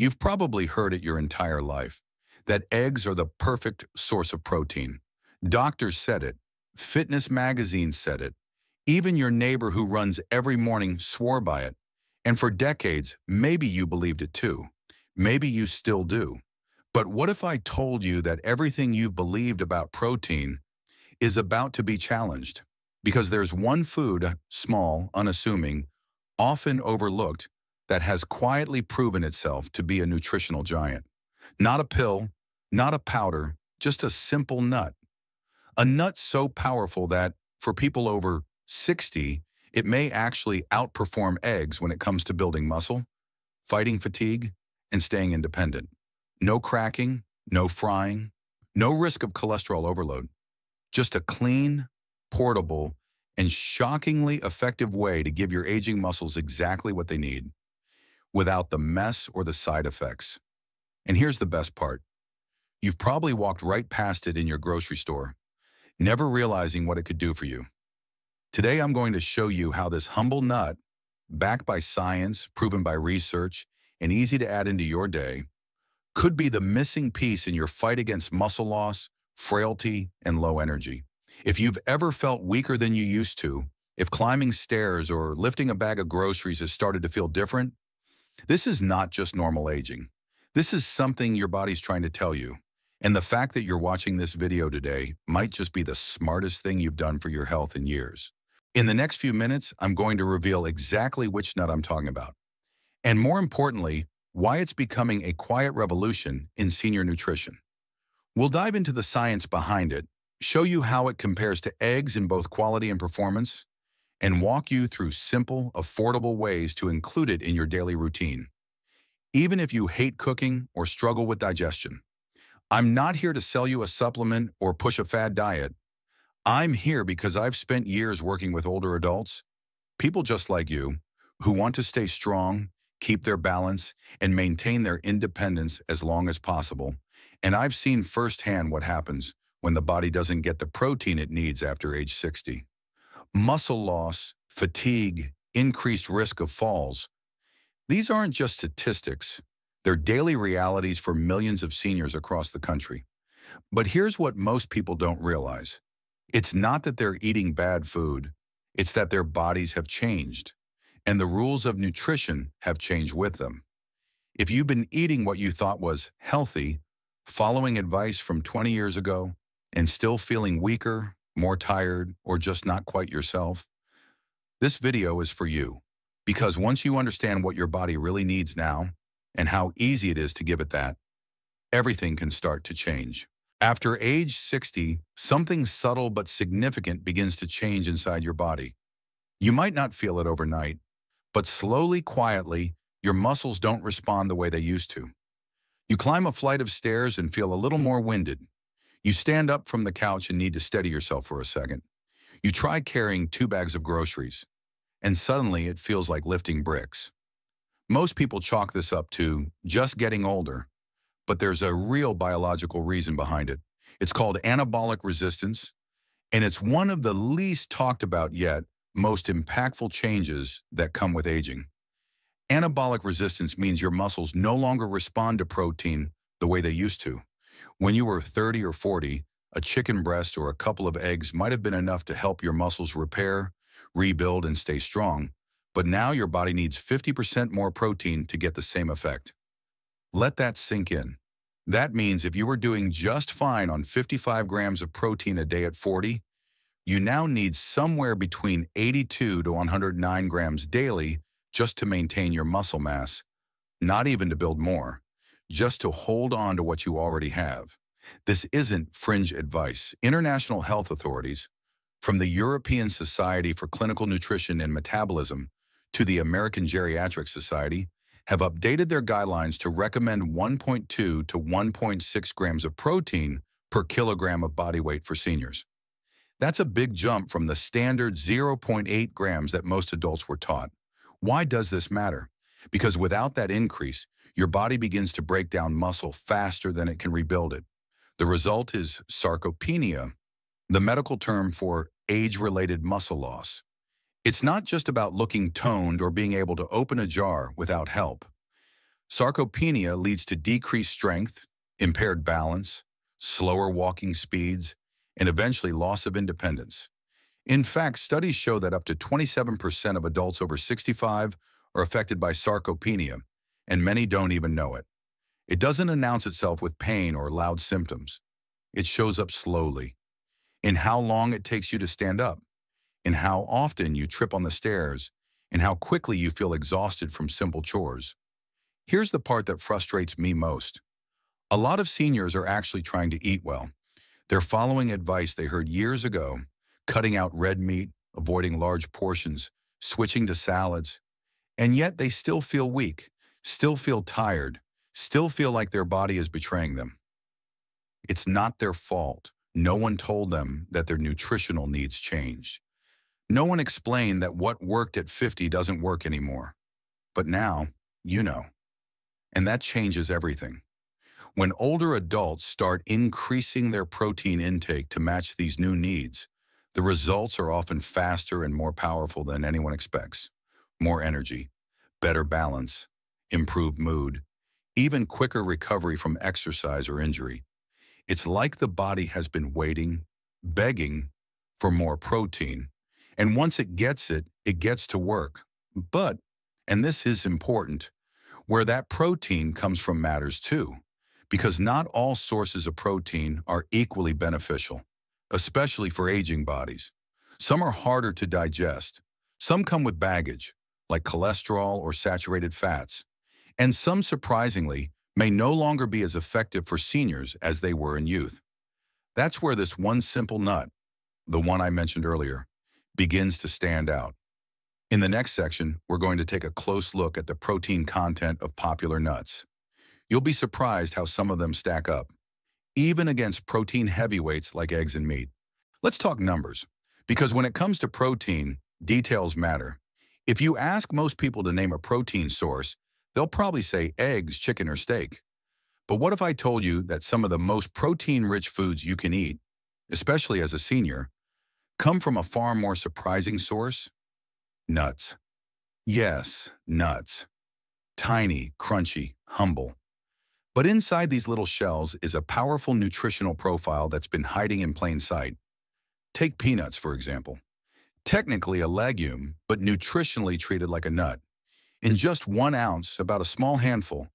You've probably heard it your entire life, that eggs are the perfect source of protein. Doctors said it. Fitness magazines said it. Even your neighbor who runs every morning swore by it. And for decades, maybe you believed it too. Maybe you still do. But what if I told you that everything you've believed about protein is about to be challenged? Because there's one food, small, unassuming, often overlooked, that has quietly proven itself to be a nutritional giant. Not a pill, not a powder, just a simple nut. A nut so powerful that, for people over 60, it may actually outperform eggs when it comes to building muscle, fighting fatigue, and staying independent. No cracking, no frying, no risk of cholesterol overload. Just a clean, portable, and shockingly effective way to give your aging muscles exactly what they need, without the mess or the side effects. And here's the best part. You've probably walked right past it in your grocery store, never realizing what it could do for you. Today, I'm going to show you how this humble nut, backed by science, proven by research, and easy to add into your day, could be the missing piece in your fight against muscle loss, frailty, and low energy. If you've ever felt weaker than you used to, if climbing stairs or lifting a bag of groceries has started to feel different, this is not just normal aging. This is something your body's trying to tell you. And the fact that you're watching this video today might just be the smartest thing you've done for your health in years. In the next few minutes, I'm going to reveal exactly which nut I'm talking about. And more importantly, why it's becoming a quiet revolution in senior nutrition. We'll dive into the science behind it, show you how it compares to eggs in both quality and performance, and walk you through simple, affordable ways to include it in your daily routine. Even if you hate cooking or struggle with digestion, I'm not here to sell you a supplement or push a fad diet. I'm here because I've spent years working with older adults, people just like you, who want to stay strong, keep their balance, and maintain their independence as long as possible. And I've seen firsthand what happens when the body doesn't get the protein it needs after age 60. Muscle loss, fatigue, increased risk of falls. These aren't just statistics. They're daily realities for millions of seniors across the country. But here's what most people don't realize. It's not that they're eating bad food. It's that their bodies have changed, and the rules of nutrition have changed with them. If you've been eating what you thought was healthy, following advice from 20 years ago, and still feeling weaker, more tired, or just not quite yourself, this video is for you. Because once you understand what your body really needs now, and how easy it is to give it that, everything can start to change. After age 60, something subtle but significant begins to change inside your body. You might not feel it overnight, but slowly, quietly, your muscles don't respond the way they used to. You climb a flight of stairs and feel a little more winded. You stand up from the couch and need to steady yourself for a second. You try carrying 2 bags of groceries, and suddenly it feels like lifting bricks. Most people chalk this up to just getting older, but there's a real biological reason behind it. It's called anabolic resistance, and it's one of the least talked about yet most impactful changes that come with aging. Anabolic resistance means your muscles no longer respond to protein the way they used to. When you were 30 or 40, a chicken breast or a couple of eggs might have been enough to help your muscles repair, rebuild, and stay strong. But now your body needs 50% more protein to get the same effect. Let that sink in. That means if you were doing just fine on 55 grams of protein a day at 40, you now need somewhere between 82 to 109 grams daily just to maintain your muscle mass, not even to build more, just to hold on to what you already have. This isn't fringe advice. International health authorities, from the European Society for Clinical Nutrition and Metabolism to the American Geriatric Society, have updated their guidelines to recommend 1.2 to 1.6 grams of protein per kilogram of body weight for seniors. That's a big jump from the standard 0.8 grams that most adults were taught. Why does this matter? Because without that increase, your body begins to break down muscle faster than it can rebuild it. The result is sarcopenia, the medical term for age-related muscle loss. It's not just about looking toned or being able to open a jar without help. Sarcopenia leads to decreased strength, impaired balance, slower walking speeds, and eventually loss of independence. In fact, studies show that up to 27% of adults over 65 are affected by sarcopenia, and many don't even know it. It doesn't announce itself with pain or loud symptoms. It shows up slowly, in how long it takes you to stand up, in how often you trip on the stairs, and how quickly you feel exhausted from simple chores. Here's the part that frustrates me most. A lot of seniors are actually trying to eat well. They're following advice they heard years ago, cutting out red meat, avoiding large portions, switching to salads, and yet they still feel weak, still feel tired, still feel like their body is betraying them. It's not their fault. No one told them that their nutritional needs changed. No one explained that what worked at 50 doesn't work anymore. But now, you know. And that changes everything. When older adults start increasing their protein intake to match these new needs, the results are often faster and more powerful than anyone expects. More energy, better balance, improved mood, even quicker recovery from exercise or injury. It's like the body has been waiting, begging for more protein. And once it gets to work. But, and this is important, where that protein comes from matters too, because not all sources of protein are equally beneficial, especially for aging bodies. Some are harder to digest. Some come with baggage, like cholesterol or saturated fats. And some, surprisingly, may no longer be as effective for seniors as they were in youth. That's where this one simple nut, the one I mentioned earlier, begins to stand out. In the next section, we're going to take a close look at the protein content of popular nuts. You'll be surprised how some of them stack up, even against protein heavyweights like eggs and meat. Let's talk numbers, because when it comes to protein, details matter. If you ask most people to name a protein source, they'll probably say eggs, chicken, or steak. But what if I told you that some of the most protein-rich foods you can eat, especially as a senior, come from a far more surprising source? Nuts. Yes, nuts. Tiny, crunchy, humble. But inside these little shells is a powerful nutritional profile that's been hiding in plain sight. Take peanuts, for example. Technically a legume, but nutritionally treated like a nut. In just 1 ounce, about a small handful,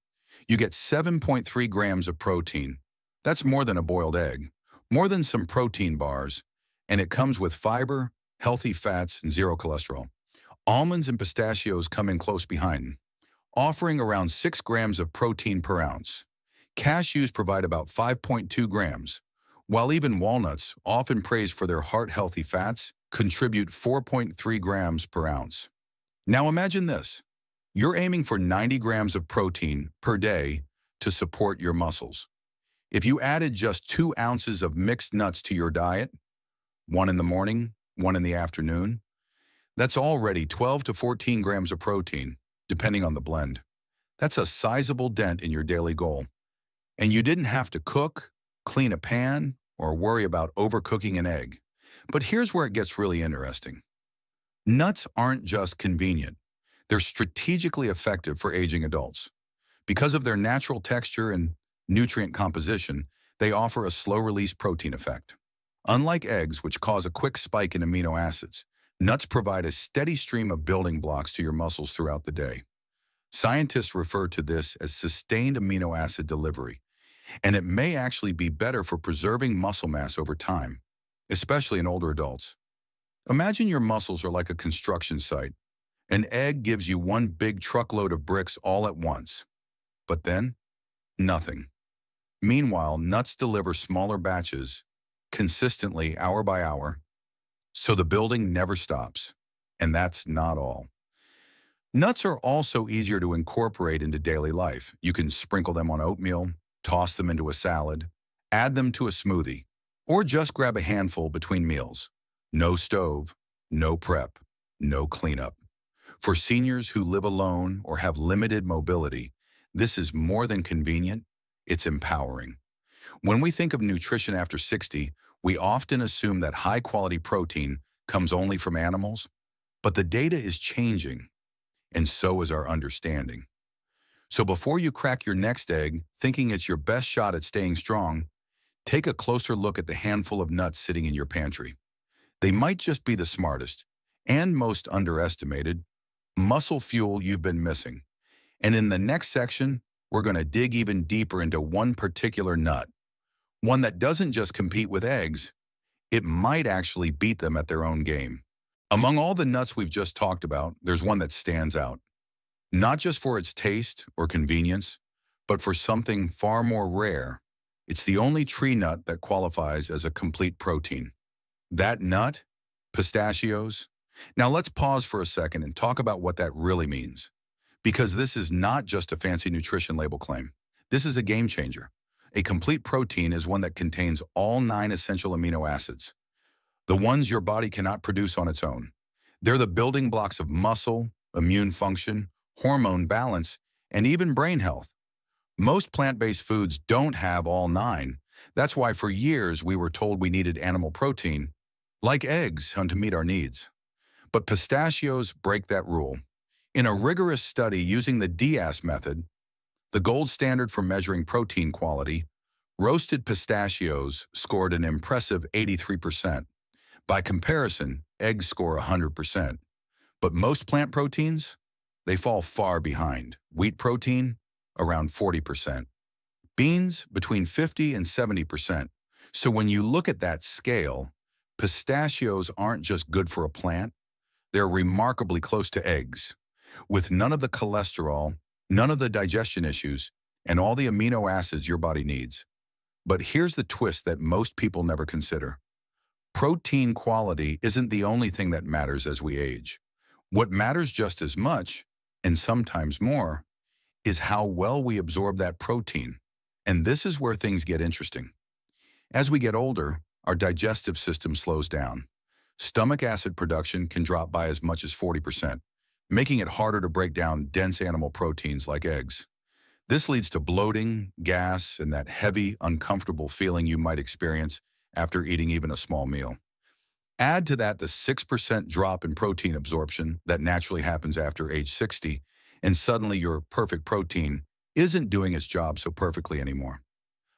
you get 7.3 grams of protein. That's more than a boiled egg, more than some protein bars, and it comes with fiber, healthy fats, and zero cholesterol. Almonds and pistachios come in close behind, offering around 6 grams of protein per ounce. Cashews provide about 5.2 grams, while even walnuts, often praised for their heart-healthy fats, contribute 4.3 grams per ounce. Now imagine this. You're aiming for 90 grams of protein per day to support your muscles. If you added just 2 ounces of mixed nuts to your diet, one in the morning, one in the afternoon, that's already 12 to 14 grams of protein, depending on the blend. That's a sizable dent in your daily goal. And you didn't have to cook, clean a pan, or worry about overcooking an egg. But here's where it gets really interesting. Nuts aren't just convenient. They're strategically effective for aging adults. Because of their natural texture and nutrient composition, they offer a slow-release protein effect. Unlike eggs, which cause a quick spike in amino acids, nuts provide a steady stream of building blocks to your muscles throughout the day. Scientists refer to this as sustained amino acid delivery, and it may actually be better for preserving muscle mass over time, especially in older adults. Imagine your muscles are like a construction site. An egg gives you one big truckload of bricks all at once, but then, nothing. Meanwhile, nuts deliver smaller batches, consistently hour by hour, so the building never stops. And that's not all. Nuts are also easier to incorporate into daily life. You can sprinkle them on oatmeal, toss them into a salad, add them to a smoothie, or just grab a handful between meals. No stove, no prep, no cleanup. For seniors who live alone or have limited mobility, this is more than convenient, it's empowering. When we think of nutrition after 60, we often assume that high-quality protein comes only from animals, but the data is changing, and so is our understanding. So before you crack your next egg, thinking it's your best shot at staying strong, take a closer look at the handful of nuts sitting in your pantry. They might just be the smartest, and most underestimated, muscle fuel you've been missing. And in the next section, we're going to dig even deeper into one particular nut, one that doesn't just compete with eggs, it might actually beat them at their own game. Among all the nuts we've just talked about, there's one that stands out, not just for its taste or convenience, but for something far more rare. It's the only tree nut that qualifies as a complete protein. That nut? Pistachios? Now let's pause for a second and talk about what that really means. Because this is not just a fancy nutrition label claim. This is a game changer. A complete protein is one that contains all 9 essential amino acids, the ones your body cannot produce on its own. They're the building blocks of muscle, immune function, hormone balance, and even brain health. Most plant-based foods don't have all 9. That's why for years we were told we needed animal protein, like eggs, to meet our needs. But pistachios break that rule. In a rigorous study using the DIAS method, the gold standard for measuring protein quality, roasted pistachios scored an impressive 83%. By comparison, eggs score 100%. But most plant proteins, they fall far behind. Wheat protein, around 40%. Beans, between 50 and 70%. So when you look at that scale, pistachios aren't just good for a plant, they're remarkably close to eggs, with none of the cholesterol, none of the digestion issues, and all the amino acids your body needs. But here's the twist that most people never consider. Protein quality isn't the only thing that matters as we age. What matters just as much, and sometimes more, is how well we absorb that protein. And this is where things get interesting. As we get older, our digestive system slows down. Stomach acid production can drop by as much as 40%, making it harder to break down dense animal proteins like eggs. This leads to bloating, gas, and that heavy, uncomfortable feeling you might experience after eating even a small meal. Add to that the 6% drop in protein absorption that naturally happens after age 60, and suddenly your perfect protein isn't doing its job so perfectly anymore.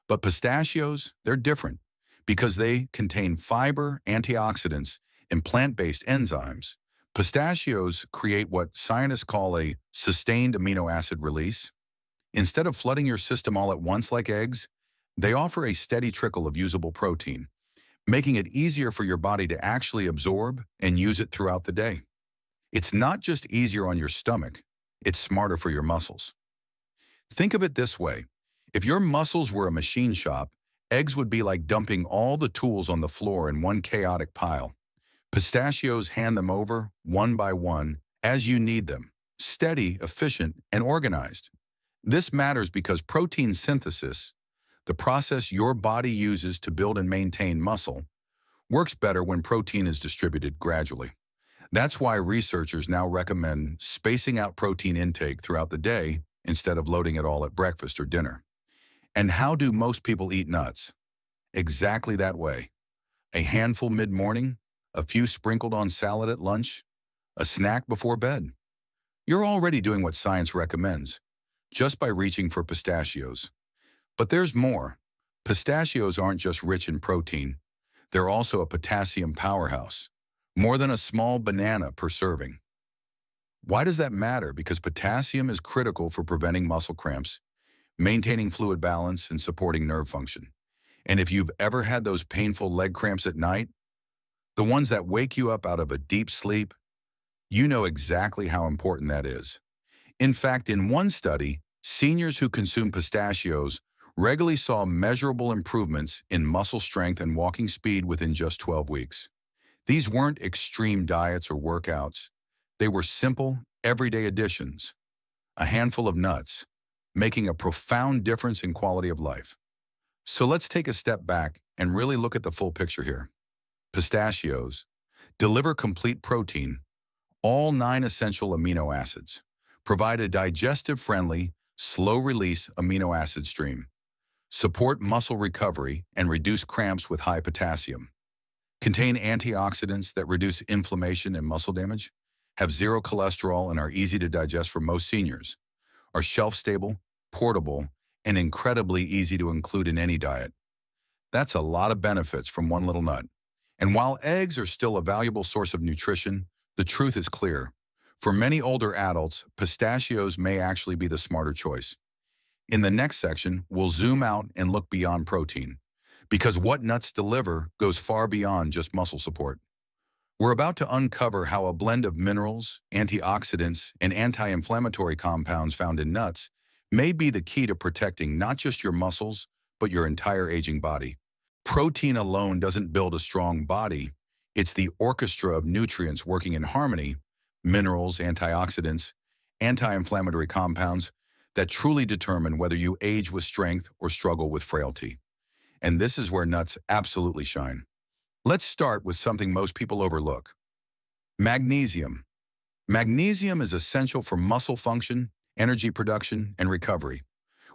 But pistachios, they're different because they contain fiber, antioxidants, and plant-based enzymes. Pistachios create what scientists call a sustained amino acid release. Instead of flooding your system all at once like eggs, they offer a steady trickle of usable protein, making it easier for your body to actually absorb and use it throughout the day. It's not just easier on your stomach, it's smarter for your muscles. Think of it this way. If your muscles were a machine shop, eggs would be like dumping all the tools on the floor in one chaotic pile. Pistachios hand them over, one by one, as you need them, steady, efficient, and organized. This matters because protein synthesis, the process your body uses to build and maintain muscle, works better when protein is distributed gradually. That's why researchers now recommend spacing out protein intake throughout the day instead of loading it all at breakfast or dinner. And how do most people eat nuts? Exactly that way. A handful mid-morning, a few sprinkled on salad at lunch, a snack before bed. You're already doing what science recommends, just by reaching for pistachios. But there's more. Pistachios aren't just rich in protein. They're also a potassium powerhouse, more than a small banana per serving. Why does that matter? Because potassium is critical for preventing muscle cramps, maintaining fluid balance, and supporting nerve function. And if you've ever had those painful leg cramps at night, the ones that wake you up out of a deep sleep, you know exactly how important that is. In fact, in one study, seniors who consumed pistachios regularly saw measurable improvements in muscle strength and walking speed within just 12 weeks. These weren't extreme diets or workouts. They were simple, everyday additions, a handful of nuts, making a profound difference in quality of life. So let's take a step back and really look at the full picture here. Pistachios deliver complete protein, all 9 essential amino acids, provide a digestive-friendly, slow-release amino acid stream, support muscle recovery and reduce cramps with high potassium, contain antioxidants that reduce inflammation and muscle damage, have 0 cholesterol and are easy to digest for most seniors, are shelf-stable, portable, and incredibly easy to include in any diet. That's a lot of benefits from one little nut. And while eggs are still a valuable source of nutrition, the truth is clear. For many older adults, pistachios may actually be the smarter choice. In the next section, we'll zoom out and look beyond protein, because what nuts deliver goes far beyond just muscle support. We're about to uncover how a blend of minerals, antioxidants, and anti-inflammatory compounds found in nuts may be the key to protecting not just your muscles, but your entire aging body. Protein alone doesn't build a strong body. It's the orchestra of nutrients working in harmony, minerals, antioxidants, anti-inflammatory compounds, that truly determine whether you age with strength or struggle with frailty. And this is where nuts absolutely shine. Let's start with something most people overlook. Magnesium. Magnesium is essential for muscle function, energy production, and recovery.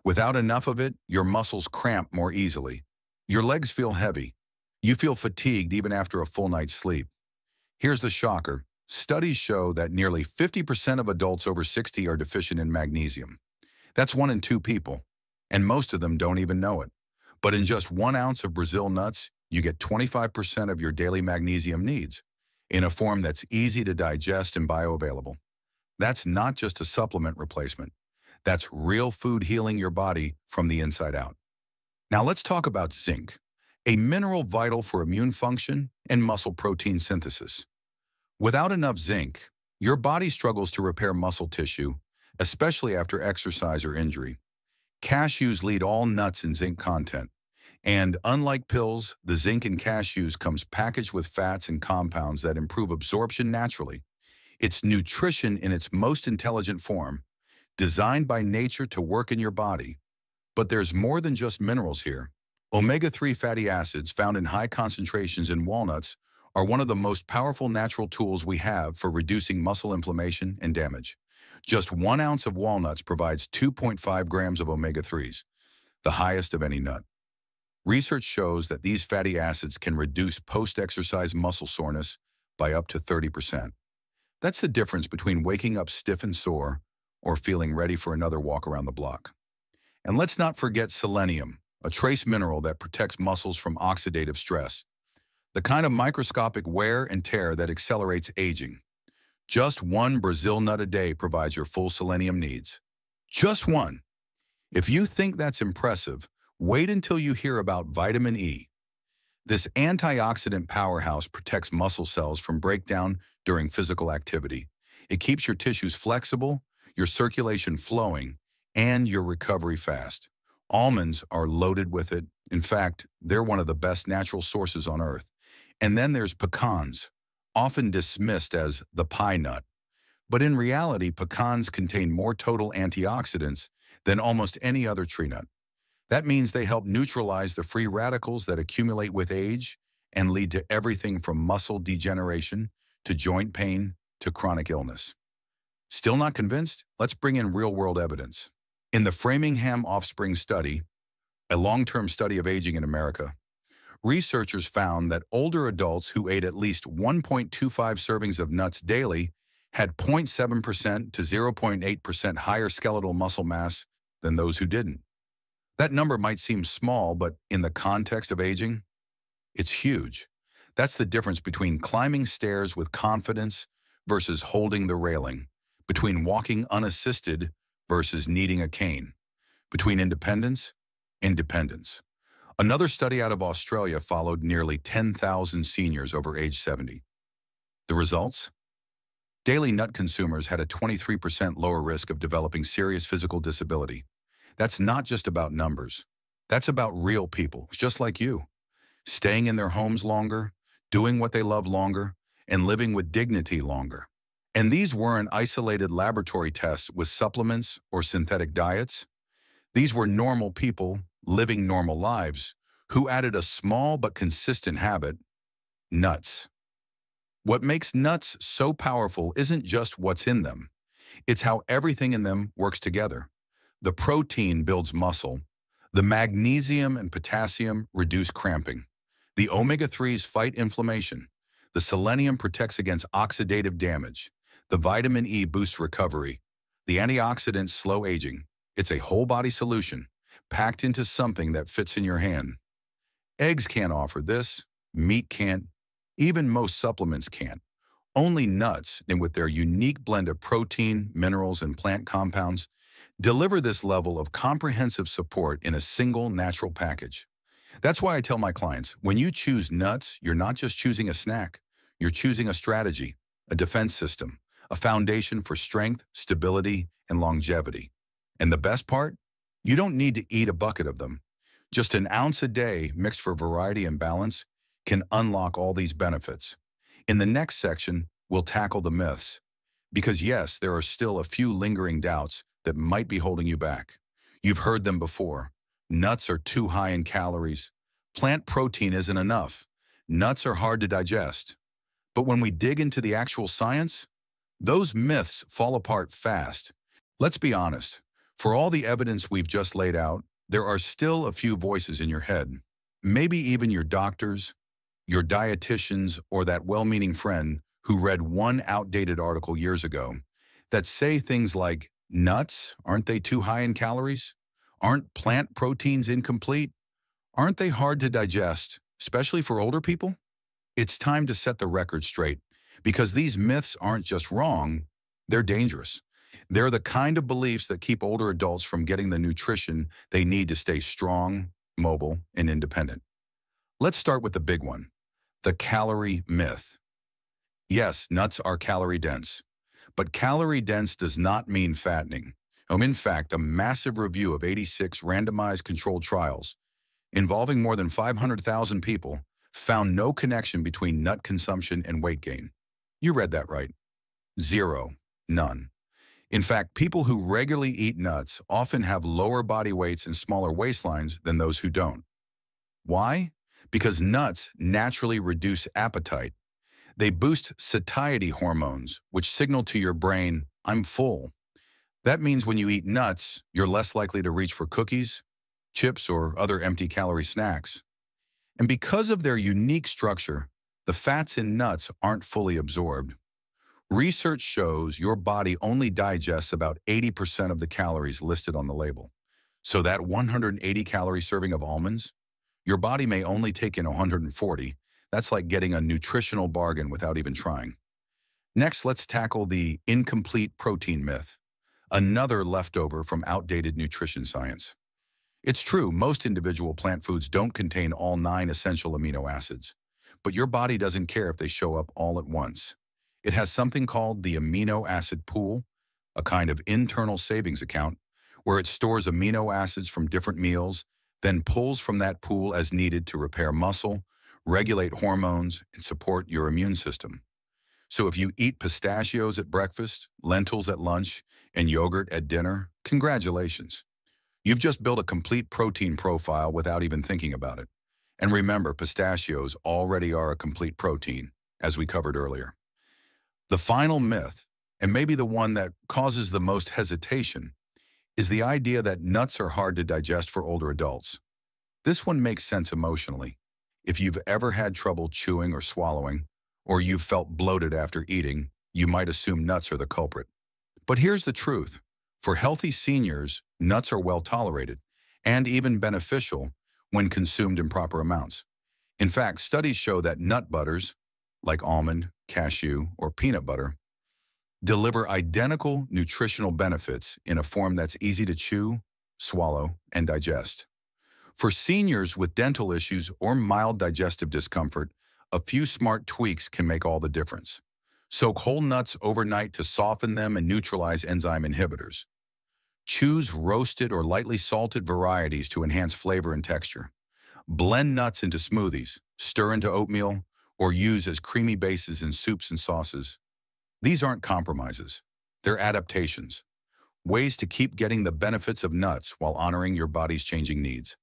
Without enough of it, your muscles cramp more easily. Your legs feel heavy. You feel fatigued even after a full night's sleep. Here's the shocker. Studies show that nearly 50% of adults over 60 are deficient in magnesium. That's 1 in 2 people, and most of them don't even know it. But in just 1 ounce of Brazil nuts, you get 25% of your daily magnesium needs, in a form that's easy to digest and bioavailable. That's not just a supplement replacement. That's real food healing your body from the inside out. Now let's talk about zinc, a mineral vital for immune function and muscle protein synthesis. Without enough zinc, your body struggles to repair muscle tissue, especially after exercise or injury. Cashews lead all nuts in zinc content. And unlike pills, the zinc in cashews comes packaged with fats and compounds that improve absorption naturally. It's nutrition in its most intelligent form, designed by nature to work in your body. But there's more than just minerals here. Omega-3 fatty acids found in high concentrations in walnuts are one of the most powerful natural tools we have for reducing muscle inflammation and damage. Just 1 ounce of walnuts provides 2.5 grams of omega-3s, the highest of any nut. Research shows that these fatty acids can reduce post-exercise muscle soreness by up to 30%. That's the difference between waking up stiff and sore or feeling ready for another walk around the block. And let's not forget selenium, a trace mineral that protects muscles from oxidative stress, the kind of microscopic wear and tear that accelerates aging. Just 1 Brazil nut a day provides your full selenium needs. Just 1. If you think that's impressive, wait until you hear about vitamin E. This antioxidant powerhouse protects muscle cells from breakdown during physical activity. It keeps your tissues flexible, your circulation flowing, and your recovery fast. Almonds are loaded with it. In fact, they're one of the best natural sources on earth. And then there's pecans, often dismissed as the pie nut. But in reality, pecans contain more total antioxidants than almost any other tree nut. That means they help neutralize the free radicals that accumulate with age and lead to everything from muscle degeneration to joint pain to chronic illness. Still not convinced? Let's bring in real-world evidence. In the Framingham Offspring Study, a long-term study of aging in America, researchers found that older adults who ate at least 1.25 servings of nuts daily had 0.7% to 0.8% higher skeletal muscle mass than those who didn't. That number might seem small, but in the context of aging, it's huge. That's the difference between climbing stairs with confidence versus holding the railing, between walking unassisted versus needing a cane, between independence. Another study out of Australia followed nearly 10,000 seniors over age 70. The results? Daily nut consumers had a 23% lower risk of developing serious physical disability. That's not just about numbers. That's about real people, just like you, staying in their homes longer, doing what they love longer, and living with dignity longer. And these weren't isolated laboratory tests with supplements or synthetic diets. These were normal people living normal lives who added a small but consistent habit: nuts. What makes nuts so powerful isn't just what's in them. It's how everything in them works together. The protein builds muscle. The magnesium and potassium reduce cramping. The omega-3s fight inflammation. The selenium protects against oxidative damage. The vitamin E boosts recovery. The antioxidants slow aging. It's a whole body solution, packed into something that fits in your hand. Eggs can't offer this, meat can't, even most supplements can't. Only nuts, and with their unique blend of protein, minerals, and plant compounds, deliver this level of comprehensive support in a single natural package. That's why I tell my clients, when you choose nuts, you're not just choosing a snack. You're choosing a strategy, a defense system, a foundation for strength, stability, and longevity. And the best part? You don't need to eat a bucket of them. Just an ounce a day mixed for variety and balance can unlock all these benefits. In the next section, we'll tackle the myths. Because yes, there are still a few lingering doubts that might be holding you back. You've heard them before. Nuts are too high in calories. Plant protein isn't enough. Nuts are hard to digest. But when we dig into the actual science, those myths fall apart fast. Let's be honest. For all the evidence we've just laid out, there are still a few voices in your head. Maybe even your doctors, your dietitians, or that well-meaning friend who read one outdated article years ago that say things like, nuts, aren't they too high in calories? Aren't plant proteins incomplete? Aren't they hard to digest, especially for older people? It's time to set the record straight, because these myths aren't just wrong, they're dangerous. They're the kind of beliefs that keep older adults from getting the nutrition they need to stay strong, mobile, and independent. Let's start with the big one, the calorie myth. Yes, nuts are calorie-dense, but calorie-dense does not mean fattening. In fact, a massive review of 86 randomized controlled trials involving more than 500,000 people found no connection between nut consumption and weight gain. You read that right. Zero. None. In fact, people who regularly eat nuts often have lower body weights and smaller waistlines than those who don't. Why? Because nuts naturally reduce appetite. They boost satiety hormones, which signal to your brain, I'm full. That means when you eat nuts, you're less likely to reach for cookies, chips, or other empty-calorie snacks. And because of their unique structure, the fats in nuts aren't fully absorbed. Research shows your body only digests about 80% of the calories listed on the label. So that 180-calorie serving of almonds, your body may only take in 140. That's like getting a nutritional bargain without even trying. Next, let's tackle the incomplete protein myth, another leftover from outdated nutrition science. It's true, most individual plant foods don't contain all 9 essential amino acids, but your body doesn't care if they show up all at once. It has something called the amino acid pool, a kind of internal savings account, where it stores amino acids from different meals, then pulls from that pool as needed to repair muscle, regulate hormones, and support your immune system. So if you eat pistachios at breakfast, lentils at lunch, and yogurt at dinner, congratulations. You've just built a complete protein profile without even thinking about it. And remember, pistachios already are a complete protein, as we covered earlier. The final myth, and maybe the one that causes the most hesitation, is the idea that nuts are hard to digest for older adults. This one makes sense emotionally. If you've ever had trouble chewing or swallowing, or you've felt bloated after eating, you might assume nuts are the culprit. But here's the truth. For healthy seniors, nuts are well tolerated and even beneficial when consumed in proper amounts. In fact, studies show that nut butters, like almond, cashew, or peanut butter, deliver identical nutritional benefits in a form that's easy to chew, swallow, and digest. For seniors with dental issues or mild digestive discomfort, a few smart tweaks can make all the difference. Soak whole nuts overnight to soften them and neutralize enzyme inhibitors. Choose roasted or lightly salted varieties to enhance flavor and texture. Blend nuts into smoothies, stir into oatmeal, or use as creamy bases in soups and sauces. These aren't compromises. They're adaptations. Ways to keep getting the benefits of nuts while honoring your body's changing needs.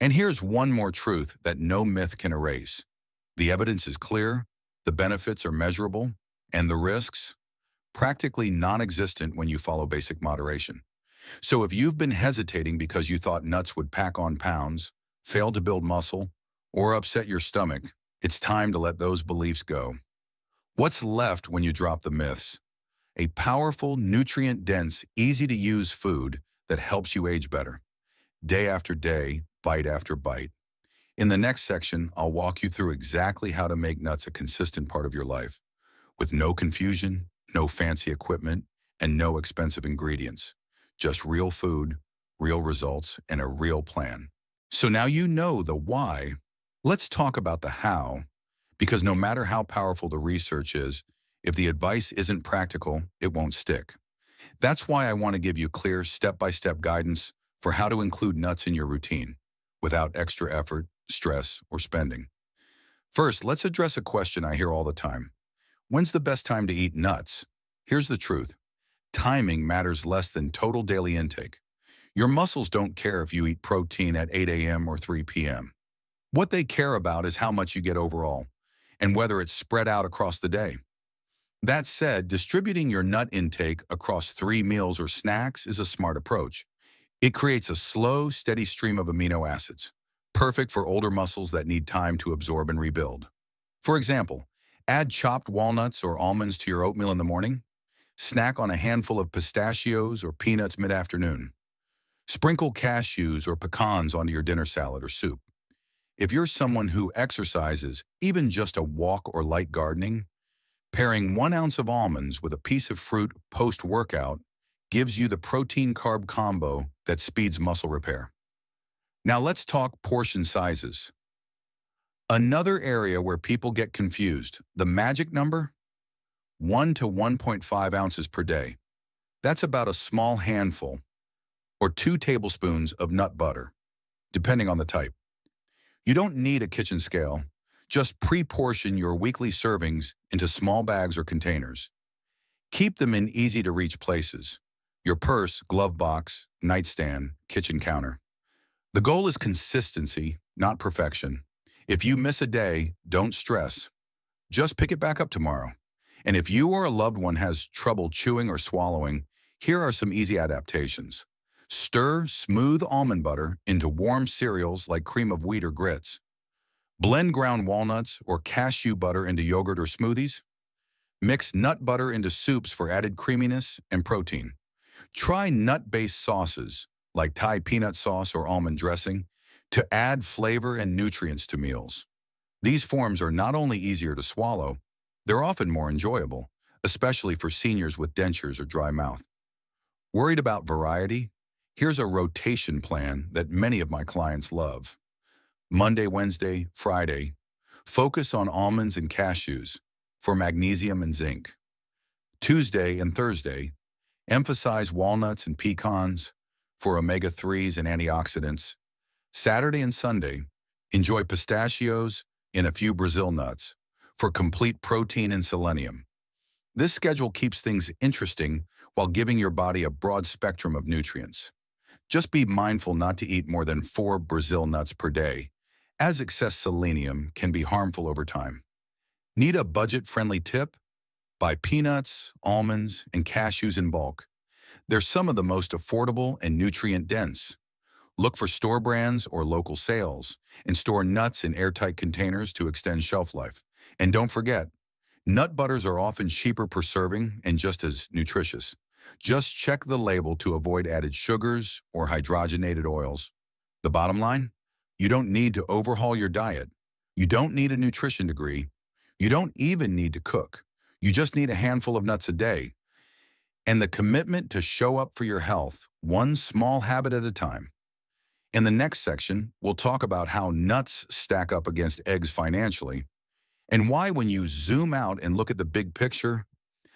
And here's one more truth that no myth can erase. The evidence is clear, the benefits are measurable, and the risks practically non-existent when you follow basic moderation. So if you've been hesitating because you thought nuts would pack on pounds, fail to build muscle, or upset your stomach, it's time to let those beliefs go. What's left when you drop the myths? a powerful, nutrient-dense, easy-to-use food that helps you age better, day after day, bite after bite. In the next section, I'll walk you through exactly how to make nuts a consistent part of your life, with no confusion, no fancy equipment, and no expensive ingredients. Just real food, real results, and a real plan. So now you know the why. Let's talk about the how, because no matter how powerful the research is, if the advice isn't practical, it won't stick. That's why I want to give you clear step-by-step guidance for how to include nuts in your routine without extra effort, stress, or spending. First, let's address a question I hear all the time. When's the best time to eat nuts? Here's the truth. Timing matters less than total daily intake. Your muscles don't care if you eat protein at 8 a.m. or 3 p.m. What they care about is how much you get overall, and whether it's spread out across the day. That said, distributing your nut intake across 3 meals or snacks is a smart approach. It creates a slow, steady stream of amino acids, perfect for older muscles that need time to absorb and rebuild. For example, add chopped walnuts or almonds to your oatmeal in the morning. Snack on a handful of pistachios or peanuts mid-afternoon. Sprinkle cashews or pecans onto your dinner salad or soup. If you're someone who exercises, even just a walk or light gardening, pairing 1 ounce of almonds with a piece of fruit post-workout gives you the protein-carb combo that speeds muscle repair. Now let's talk portion sizes. Another area where people get confused, the magic number? 1 to 1.5 ounces per day. That's about a small handful, or 2 tablespoons of nut butter, depending on the type. You don't need a kitchen scale. Just pre-portion your weekly servings into small bags or containers. Keep them in easy-to-reach places: your purse, glove box, nightstand, kitchen counter. The goal is consistency, not perfection. If you miss a day, don't stress. Just pick it back up tomorrow. And if you or a loved one has trouble chewing or swallowing, here are some easy adaptations. Stir smooth almond butter into warm cereals like cream of wheat or grits. Blend ground walnuts or cashew butter into yogurt or smoothies. Mix nut butter into soups for added creaminess and protein. Try nut-based sauces like Thai peanut sauce or almond dressing to add flavor and nutrients to meals. These forms are not only easier to swallow, they're often more enjoyable, especially for seniors with dentures or dry mouth. Worried about variety? Here's a rotation plan that many of my clients love. Monday, Wednesday, Friday, focus on almonds and cashews for magnesium and zinc. Tuesday and Thursday, emphasize walnuts and pecans for omega-3s and antioxidants. Saturday and Sunday, enjoy pistachios and a few Brazil nuts for complete protein and selenium. This schedule keeps things interesting while giving your body a broad spectrum of nutrients. Just be mindful not to eat more than 4 Brazil nuts per day, as excess selenium can be harmful over time. Need a budget-friendly tip? Buy peanuts, almonds, and cashews in bulk. They're some of the most affordable and nutrient-dense. Look for store brands or local sales, and store nuts in airtight containers to extend shelf life. And don't forget, nut butters are often cheaper per serving and just as nutritious. Just check the label to avoid added sugars or hydrogenated oils. The bottom line? You don't need to overhaul your diet. You don't need a nutrition degree. You don't even need to cook. You just need a handful of nuts a day and the commitment to show up for your health, one small habit at a time. In the next section, we'll talk about how nuts stack up against eggs financially, and why when you zoom out and look at the big picture,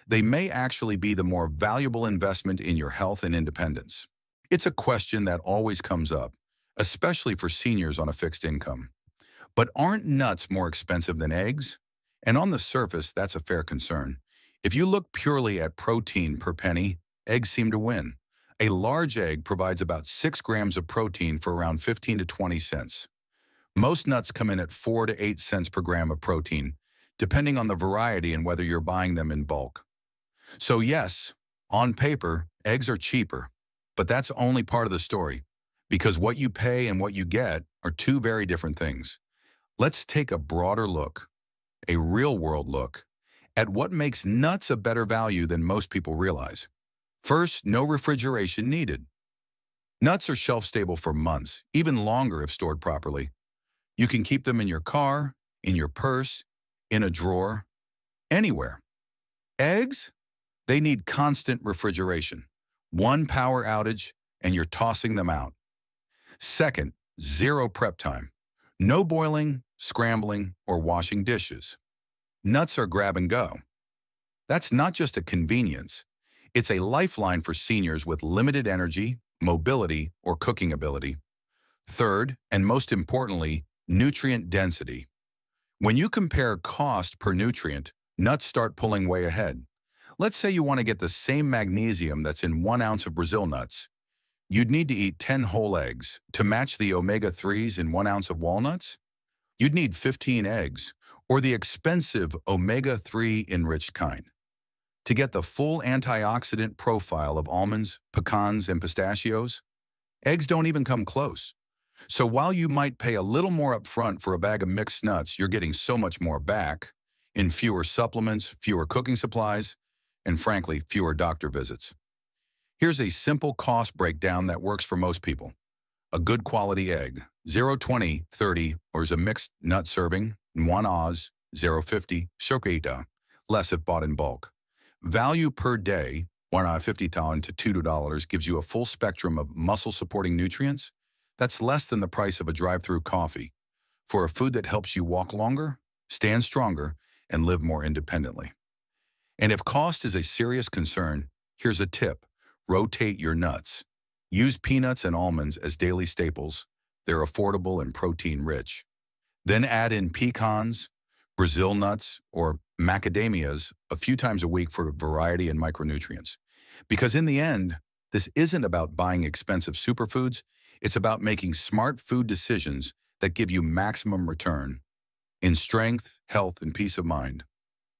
they may actually be the more valuable investment in your health and independence. It's a question that always comes up, especially for seniors on a fixed income. But aren't nuts more expensive than eggs? And on the surface, that's a fair concern. If you look purely at protein per penny, eggs seem to win. A large egg provides about 6 grams of protein for around 15 to 20 cents. Most nuts come in at 4 to 8 cents per gram of protein, depending on the variety and whether you're buying them in bulk. So yes, on paper, eggs are cheaper, but that's only part of the story, because what you pay and what you get are 2 very different things. Let's take a broader look, a real-world look, at what makes nuts a better value than most people realize. First, no refrigeration needed. Nuts are shelf-stable for months, even longer if stored properly. You can keep them in your car, in your purse, in a drawer, anywhere. Eggs? They need constant refrigeration. One power outage, and you're tossing them out. Second, zero prep time. No boiling, scrambling, or washing dishes. Nuts are grab and go. That's not just a convenience. It's a lifeline for seniors with limited energy, mobility, or cooking ability. Third, and most importantly, nutrient density. When you compare cost per nutrient, nuts start pulling way ahead. Let's say you want to get the same magnesium that's in 1 ounce of Brazil nuts. You'd need to eat 10 whole eggs. To match the omega-3s in 1 ounce of walnuts, you'd need 15 eggs, or the expensive omega-3 enriched kind. To get the full antioxidant profile of almonds, pecans, and pistachios, eggs don't even come close. So while you might pay a little more upfront for a bag of mixed nuts, you're getting so much more back in fewer supplements, fewer cooking supplies, and frankly, fewer doctor visits. Here's a simple cost breakdown that works for most people. A good quality egg, 0.20, 30, or is a mixed nut serving, 1 Oz, 0.50, Sarcopenia, less if bought in bulk. Value per day, 150 to $2, gives you a full spectrum of muscle-supporting nutrients. That's less than the price of a drive-through coffee. For a food that helps you walk longer, stand stronger, and live more independently. And if cost is a serious concern, here's a tip. Rotate your nuts. Use peanuts and almonds as daily staples. They're affordable and protein-rich. Then add in pecans, Brazil nuts, or macadamias a few times a week for variety and micronutrients. Because in the end, this isn't about buying expensive superfoods. It's about making smart food decisions that give you maximum return in strength, health, and peace of mind.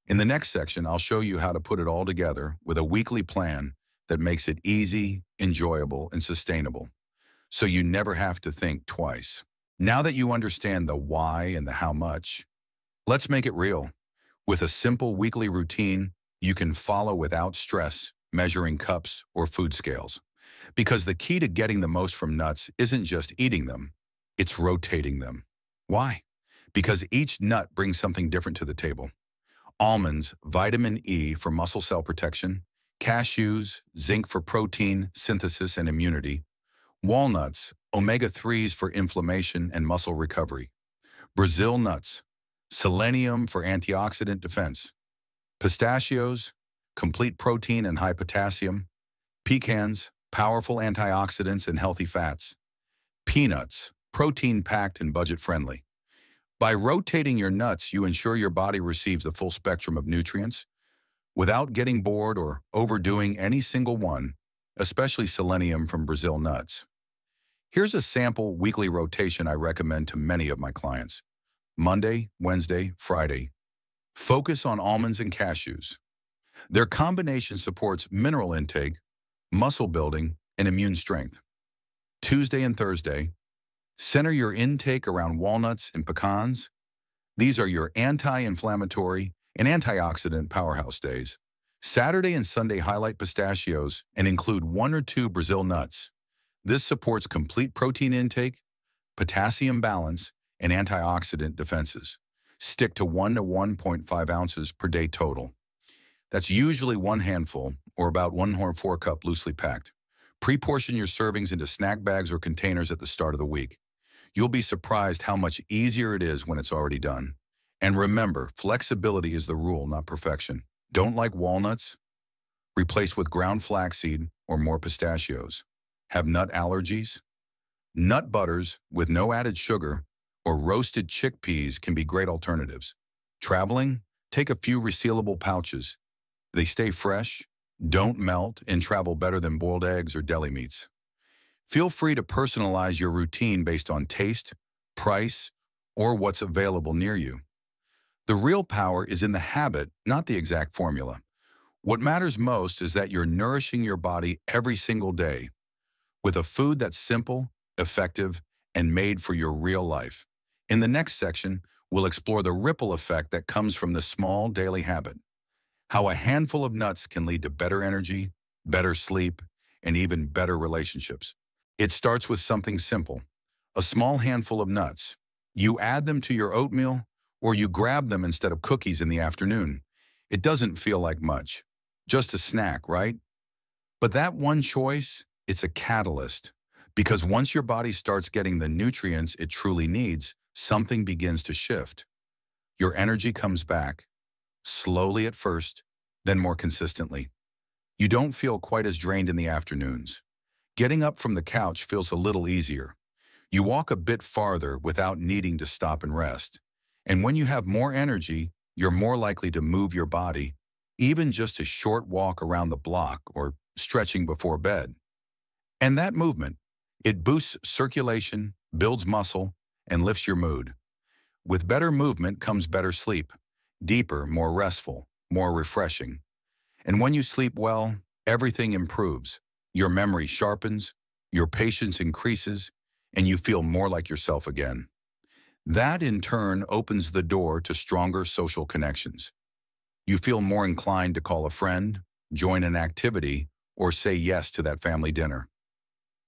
In the next section, I'll show you how to put it all together with a weekly plan that makes it easy, enjoyable, and sustainable, so you never have to think twice. Now that you understand the why and the how much, let's make it real. With a simple weekly routine, you can follow without stress, measuring cups or food scales. Because the key to getting the most from nuts isn't just eating them, it's rotating them. Why? Because each nut brings something different to the table. Almonds, vitamin E for muscle cell protection. Cashews, zinc for protein synthesis and immunity. Walnuts, omega-3s for inflammation and muscle recovery. Brazil nuts, selenium for antioxidant defense. Pistachios, complete protein and high potassium. Pecans, powerful antioxidants and healthy fats. Peanuts, protein-packed and budget-friendly. By rotating your nuts, you ensure your body receives the full spectrum of nutrients without getting bored or overdoing any single one, especially selenium from Brazil nuts. Here's a sample weekly rotation I recommend to many of my clients. Monday, Wednesday, Friday. Focus on almonds and cashews. Their combination supports mineral intake, muscle building, and immune strength. Tuesday and Thursday. Center your intake around walnuts and pecans. These are your anti-inflammatory and antioxidant powerhouse days. Saturday and Sunday highlight pistachios and include 1 or 2 Brazil nuts. This supports complete protein intake, potassium balance, and antioxidant defenses. Stick to 1 to 1.5 ounces per day total. That's usually 1 handful, or about 1/4 cup loosely packed. Pre-portion your servings into snack bags or containers at the start of the week. You'll be surprised how much easier it is when it's already done. And remember, flexibility is the rule, not perfection. Don't like walnuts? Replace with ground flaxseed or more pistachios. Have nut allergies? Nut butters with no added sugar or roasted chickpeas can be great alternatives. Traveling? Take a few resealable pouches. They stay fresh, don't melt, and travel better than boiled eggs or deli meats. Feel free to personalize your routine based on taste, price, or what's available near you. The real power is in the habit, not the exact formula. What matters most is that you're nourishing your body every single day with a food that's simple, effective, and made for your real life. In the next section, we'll explore the ripple effect that comes from the small daily habit. how a handful of nuts can lead to better energy, better sleep, and even better relationships. It starts with something simple, a small handful of nuts. You add them to your oatmeal, or you grab them instead of cookies in the afternoon. It doesn't feel like much, just a snack, right? But that one choice, it's a catalyst. Because once your body starts getting the nutrients it truly needs, something begins to shift. Your energy comes back, slowly at first, then more consistently. You don't feel quite as drained in the afternoons. Getting up from the couch feels a little easier. You walk a bit farther without needing to stop and rest. And when you have more energy, you're more likely to move your body, even just a short walk around the block or stretching before bed. And that movement, it boosts circulation, builds muscle, and lifts your mood. With better movement comes better sleep, deeper, more restful, more refreshing. And when you sleep well, everything improves. Your memory sharpens, your patience increases, and you feel more like yourself again. That, in turn, opens the door to stronger social connections. You feel more inclined to call a friend, join an activity, or say yes to that family dinner.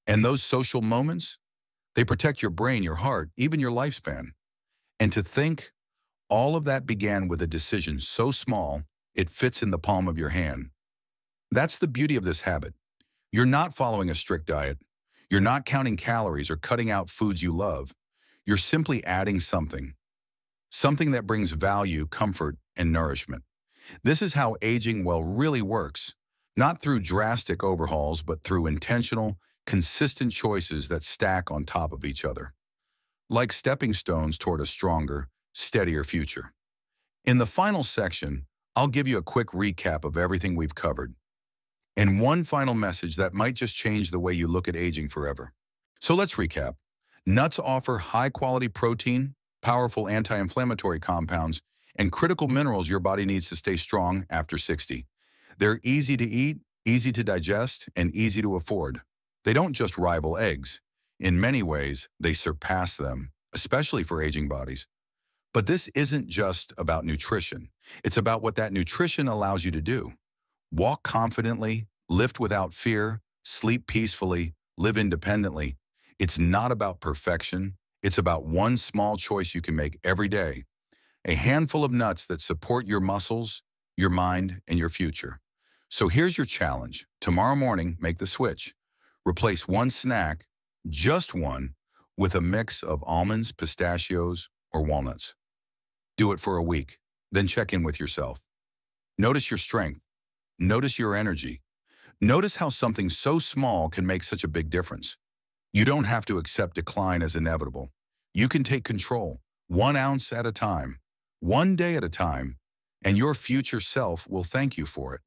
And those social moments, they protect your brain, your heart, even your lifespan. And to think, all of that began with a decision so small, it fits in the palm of your hand. That's the beauty of this habit. You're not following a strict diet. You're not counting calories or cutting out foods you love. You're simply adding something that brings value, comfort, and nourishment. This is how aging well really works, not through drastic overhauls, but through intentional, consistent choices that stack on top of each other, like stepping stones toward a stronger, steadier future. In the final section, I'll give you a quick recap of everything we've covered, and one final message that might just change the way you look at aging forever. So let's recap. Nuts offer high-quality protein, powerful anti-inflammatory compounds, and critical minerals your body needs to stay strong after 60. They're easy to eat, easy to digest, and easy to afford. They don't just rival eggs. In many ways, they surpass them, especially for aging bodies. But this isn't just about nutrition. It's about what that nutrition allows you to do. Walk confidently, lift without fear, sleep peacefully, live independently. It's not about perfection. It's about one small choice you can make every day. A handful of nuts that support your muscles, your mind, and your future. So here's your challenge. Tomorrow morning, make the switch. Replace one snack, just one, with a mix of almonds, pistachios, or walnuts. Do it for a week, then check in with yourself. Notice your strength. Notice your energy. Notice how something so small can make such a big difference. You don't have to accept decline as inevitable. You can take control, 1 ounce at a time, one day at a time, and your future self will thank you for it.